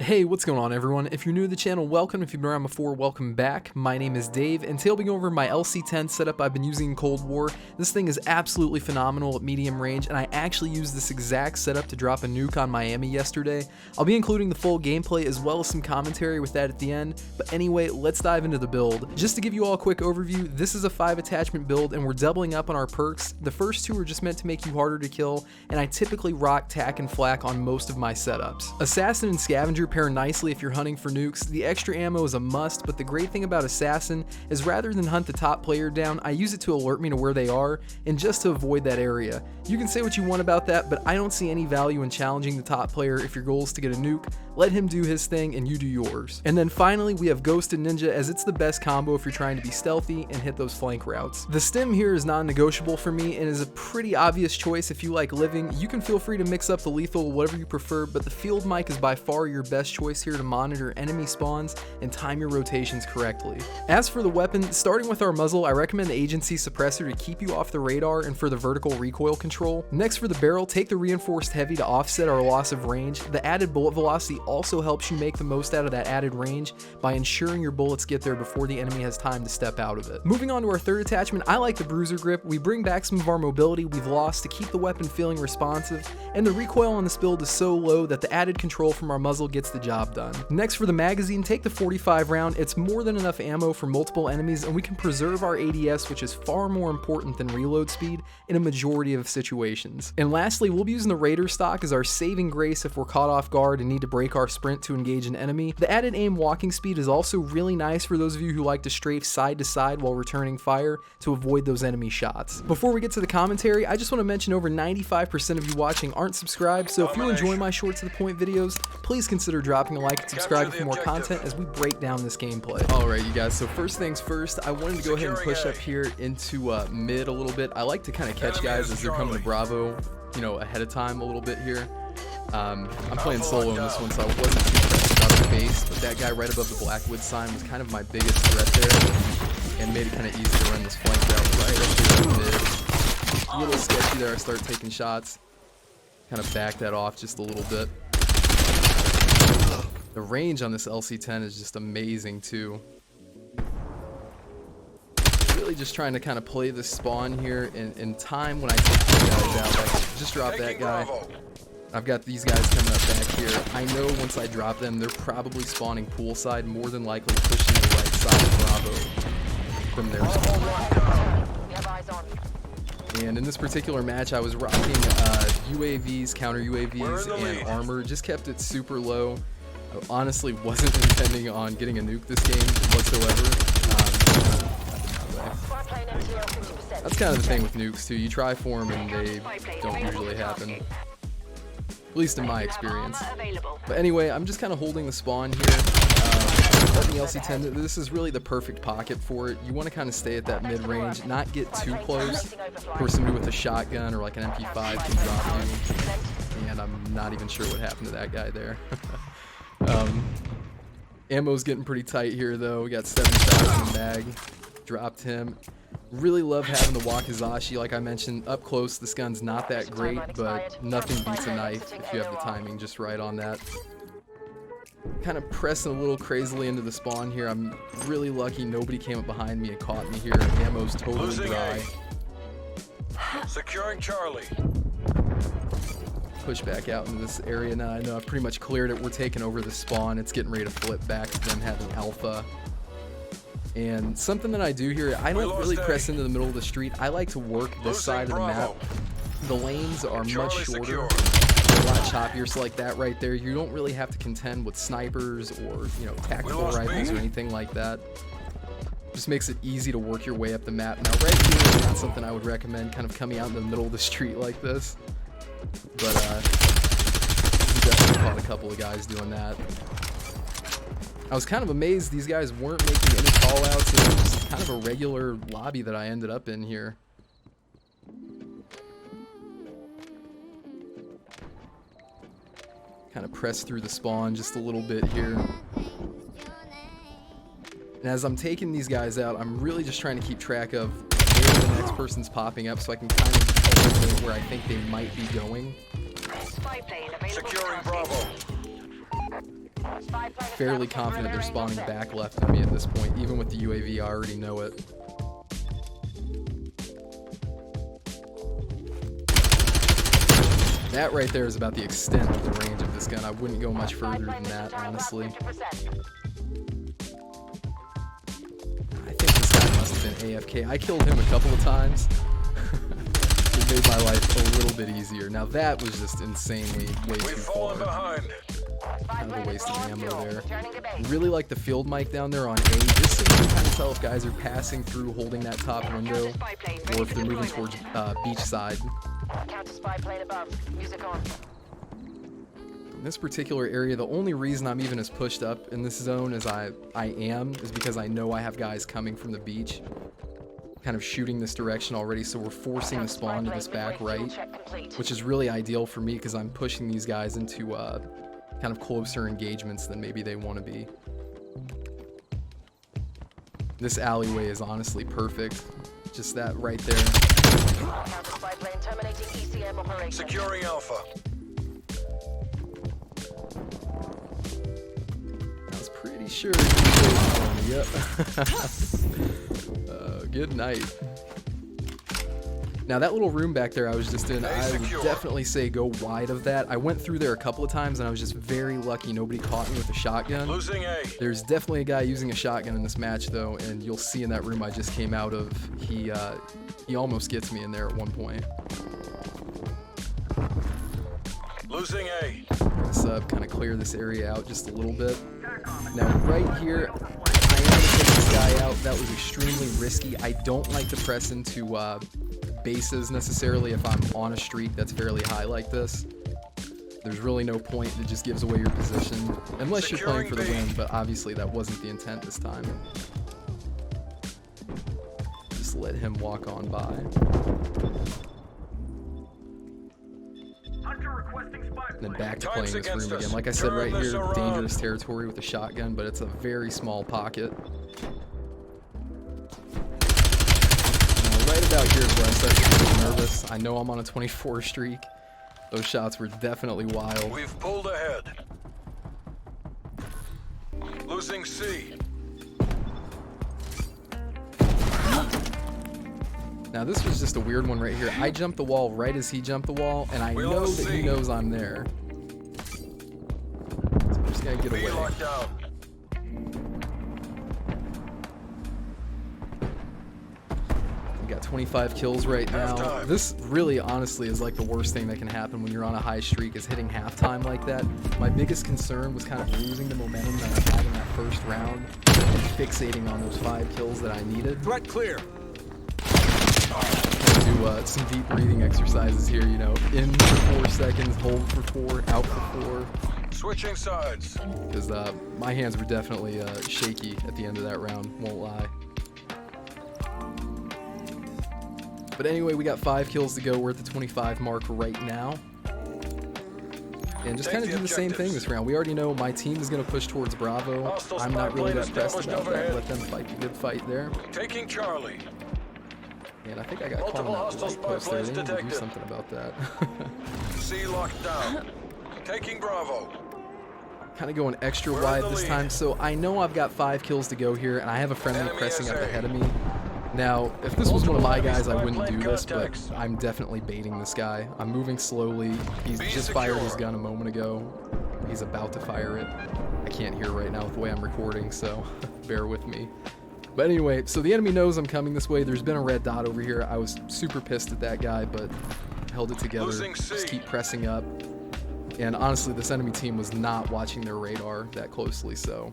Hey, what's going on everyone? If you're new to the channel, welcome. If you've been around before, welcome back. My name is Dave, and today I'll be going over my LC10 setup I've been using in Cold War. This thing is absolutely phenomenal at medium range, and I actually used this exact setup to drop a nuke on Miami yesterday. I'll be including the full gameplay as well as some commentary with that at the end, but anyway, let's dive into the build. Just to give you all a quick overview, this is a 5 attachment build, and we're doubling up on our perks. The first 2 are just meant to make you harder to kill, and I typically rock tack and flak on most of my setups. Assassin and Scavenger pair nicely if you're hunting for nukes. The extra ammo is a must, but the great thing about Assassin is rather than hunt the top player down, I use it to alert me to where they are and just to avoid that area. You can say what you want about that, but I don't see any value in challenging the top player if your goal is to get a nuke. Let him do his thing and you do yours. And then finally we have Ghost and Ninja, as it's the best combo if you're trying to be stealthy and hit those flank routes. The stim here is non-negotiable for me and is a pretty obvious choice if you like living. You can feel free to mix up the lethal whatever you prefer, but the field mic is by far your best choice here to monitor enemy spawns and time your rotations correctly. As for the weapon, starting with our muzzle, I recommend the agency suppressor to keep you off the radar and for the vertical recoil control. Next, for the barrel, take the reinforced heavy to offset our loss of range. The added bullet velocity also helps you make the most out of that added range by ensuring your bullets get there before the enemy has time to step out of it. Moving on to our third attachment, I like the bruiser grip. We bring back some of our mobility we've lost to keep the weapon feeling responsive, and the recoil on this build is so low that the added control from our muzzle gets the job done. Next, for the magazine, take the 45 round. It's more than enough ammo for multiple enemies, and we can preserve our ADS, which is far more important than reload speed in a majority of situations. And lastly, we'll be using the Raider stock as our saving grace if we're caught off guard and need to break our sprint to engage an enemy. The added aim walking speed is also really nice for those of you who like to strafe side to side while returning fire to avoid those enemy shots. Before we get to the commentary, I just want to mention over 95% of you watching aren't subscribed, so if you enjoy my short to the point videos, please consider dropping a like and subscribing for more content as we break down this gameplay. Alright you guys, so first things first, I wanted to go ahead and push up here into mid a little bit. I like to kind of catch guys as they're coming to Bravo, you know, ahead of time a little bit here. I'm playing solo in this one, so I wasn't too pressed about the base, but that guy right above the Blackwood sign was kind of my biggest threat there, and made it kind of easy to run this flank route right up here mid. A little sketchy there, I start taking shots, kind of back that off just a little bit. The range on this LC10 is just amazing too. Really just trying to kind of play this spawn here in time when I take these guys out. Like, just drop that guy. I've got these guys coming up back here. I know once I drop them, they're probably spawning poolside, more than likely pushing the right side of Bravo from their spawn. And in this particular match, I was rocking UAVs, counter UAVs, and armor. Just kept it super low. I honestly wasn't intending on getting a nuke this game whatsoever. That's kind of the thing with nukes too. You try for them and they don't usually happen. At least in my experience. But anyway, I'm just kind of holding the spawn here. Letting LC10, this is really the perfect pocket for it. You want to kind of stay at that mid-range, not get too close. Of course, somebody with a shotgun or like an MP5 can drop you. And I'm not even sure what happened to that guy there. Ammo's getting pretty tight here though. We got 7 shots in the bag. Dropped him. Really love having the Wakizashi. Like I mentioned, up close this gun's not that great, but nothing beats a knife if you have the timing just right on that. Kind of pressing a little crazily into the spawn here. I'm really lucky nobody came up behind me and caught me here. Ammo's totally dry. Securing Charlie. Push back out into this area now. I know I've pretty much cleared it. We're taking over the spawn. It's getting ready to flip back to them having alpha. And something that I do here, I don't really press into the middle of the street. I like to work this side of the map. The lanes are much shorter, a lot choppier, so like that right there, you don't really have to contend with snipers or, you know, tactical rifles or anything like that. Just makes it easy to work your way up the map. Now right here is not something I would recommend, kind of coming out in the middle of the street like this. But definitely caught a couple of guys doing that. I was kind of amazed these guys weren't making any call outs. It was just kind of a regular lobby that I ended up in here. Kind of press through the spawn just a little bit here. And as I'm taking these guys out, I'm really just trying to keep track of where the next person's popping up so I can kind of eliminate where I think they might be going. Securing Bravo. fairly confident they're spawning back left of me at this point. Even with the UAV, I already know it. That right there is about the extent of the range of this gun. I wouldn't go much further than that, honestly. I think this guy must have been AFK. I killed him a couple of times. It made my life a little bit easier. Now that was just insanely way too far. Kind of a waste of ammo there. Really like the field mic down there on A, just so you can kind of tell if guys are passing through holding that top window, or if they're moving towards beach side. In this particular area, the only reason I'm even as pushed up in this zone as I am is because I know I have guys coming from the beach, kind of shooting this direction already, so we're forcing the spawn to this back right, which is really ideal for me because I'm pushing these guys into kind of closer engagements than maybe they want to be. This alleyway is honestly perfect. Just that right there. Securing Alpha. I was pretty sure. Yep. Good night. Now that little room back there I was just in, I would definitely say go wide of that. I went through there a couple of times and I was just very lucky nobody caught me with a shotgun. Losing A. There's definitely a guy using a shotgun in this match though, and you'll see in that room I just came out of, he almost gets me in there at one point. Losing A. This up, kind of clear this area out just a little bit. Now right here, I am going to take this guy out. That was extremely risky. I don't like to press into bases necessarily if I'm on a streak that's fairly high like this. There's really no point. It just gives away your position unless you're playing for the win, but obviously that wasn't the intent this time. Just let him walk on by. And then back to playing this room again. Like I said, right here, dangerous territory with a shotgun, but it's a very small pocket. Right about here is where I start to get nervous. I know I'm on a 24 streak. Those shots were definitely wild. We've pulled ahead. Losing C. Now this was just a weird one right here. I jumped the wall right as he jumped the wall, and I know that he knows I'm there. So I'm just gonna get away. We got 25 kills right now. This really honestly is like the worst thing that can happen when you're on a high streak, is hitting halftime like that. My biggest concern was kind of losing the momentum that I had in that first round and fixating on those 5 kills that I needed. Threat clear. Do some deep breathing exercises here, you know, in for 4 seconds, hold for 4, out for 4. Switching sides. Because my hands were definitely shaky at the end of that round, won't lie. But anyway, we got 5 kills to go. We're at the 25 mark right now. And just kind of do the same thing this round. We already know my team is going to push towards Bravo. I'm not really that pressed about that. Let them fight the good fight there. Taking Charlie. And I think I got caught on that light post there. They need to do something about that. C locked down. Taking Bravo. Kind of going extra wide this time. So I know I've got 5 kills to go here, and I have a friendly pressing up ahead of me. Now, if this was one of my guys, I wouldn't do this, but I'm definitely baiting this guy. I'm moving slowly. He's just fired his gun a moment ago. He's about to fire it. I can't hear right now with the way I'm recording, so bear with me. But anyway, so the enemy knows I'm coming this way. There's been a red dot over here. I was super pissed at that guy, but held it together. Just keep pressing up. And honestly, this enemy team was not watching their radar that closely, so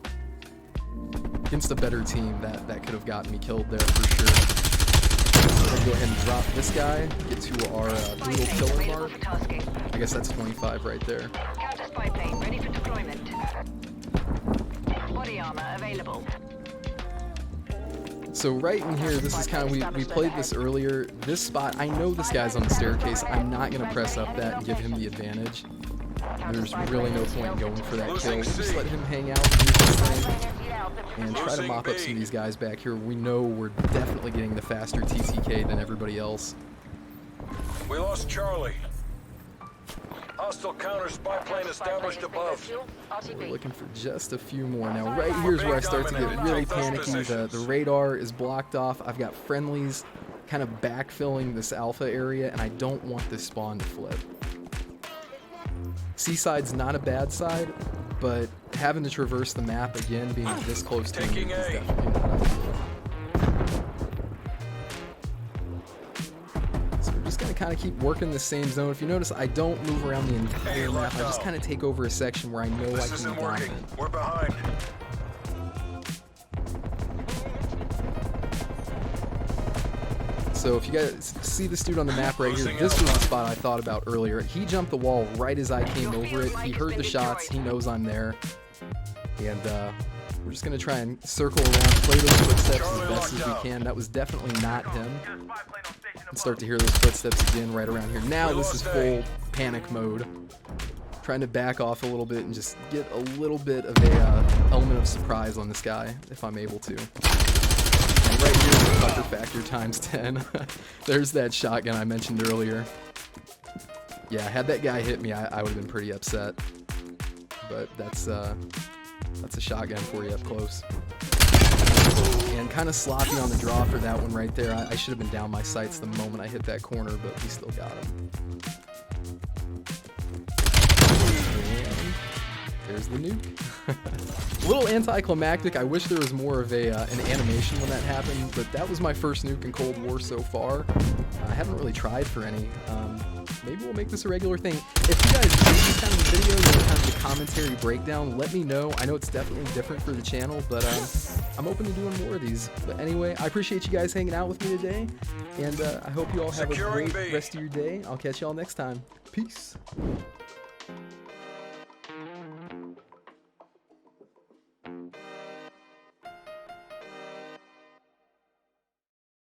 against a better team, that could have gotten me killed there for sure. So we're gonna go ahead and drop this guy, get to our brutal killer mark. I guess that's 25 right there. Counter spy plane ready for deployment. Body armor available. So right in here, this is kind of, we played this earlier. This spot, I know this guy's on the staircase. I'm not going to press up that and give him the advantage. There's really no point in going for that kill. We'll just let him hang out, do his thing, and try to mop up some of these guys back here. We know we're definitely getting the faster TTK than everybody else. We lost Charlie. Hostile counter spy plane established above. We're looking for just a few more. Now, right here's where I start to get really panicky. The radar is blocked off. I've got friendlies kind of backfilling this alpha area, and I don't want this spawn to flip. Seaside's not a bad side, but having to traverse the map again, being this close to me, is definitely not ideal. So we're just gonna kind of keep working the same zone. If you notice, I don't move around the entire map. I just kind of take over a section where I know I can be dominant. We're behind. So if you guys see this dude on the map right here, this was the spot I thought about earlier. He jumped the wall right as I came over it. He heard the shots. He knows I'm there. And we're just going to try and circle around, play those footsteps as best as we can. That was definitely not him. And start to hear those footsteps again right around here. Now this is full panic mode. Trying to back off a little bit and just get a little bit of a element of surprise on this guy, if I'm able to. And right here is the pucker factor times 10. There's that shotgun I mentioned earlier. Yeah, had that guy hit me, I would have been pretty upset. But that's a shotgun for you up close. And kind of sloppy on the draw for that one right there. I should have been down my sights the moment I hit that corner, but we still got him. And there's the nuke. A little anticlimactic. I wish there was more of an animation when that happened, but that was my first nuke in Cold War so far. I haven't really tried for any. Maybe we'll make this a regular thing. If you guys do this kind of a video, kind of the commentary breakdown, let me know. I know it's definitely different for the channel, but I'm open to doing more of these. But anyway, I appreciate you guys hanging out with me today, and I hope you all have a great rest of your day. I'll catch y'all next time. Peace.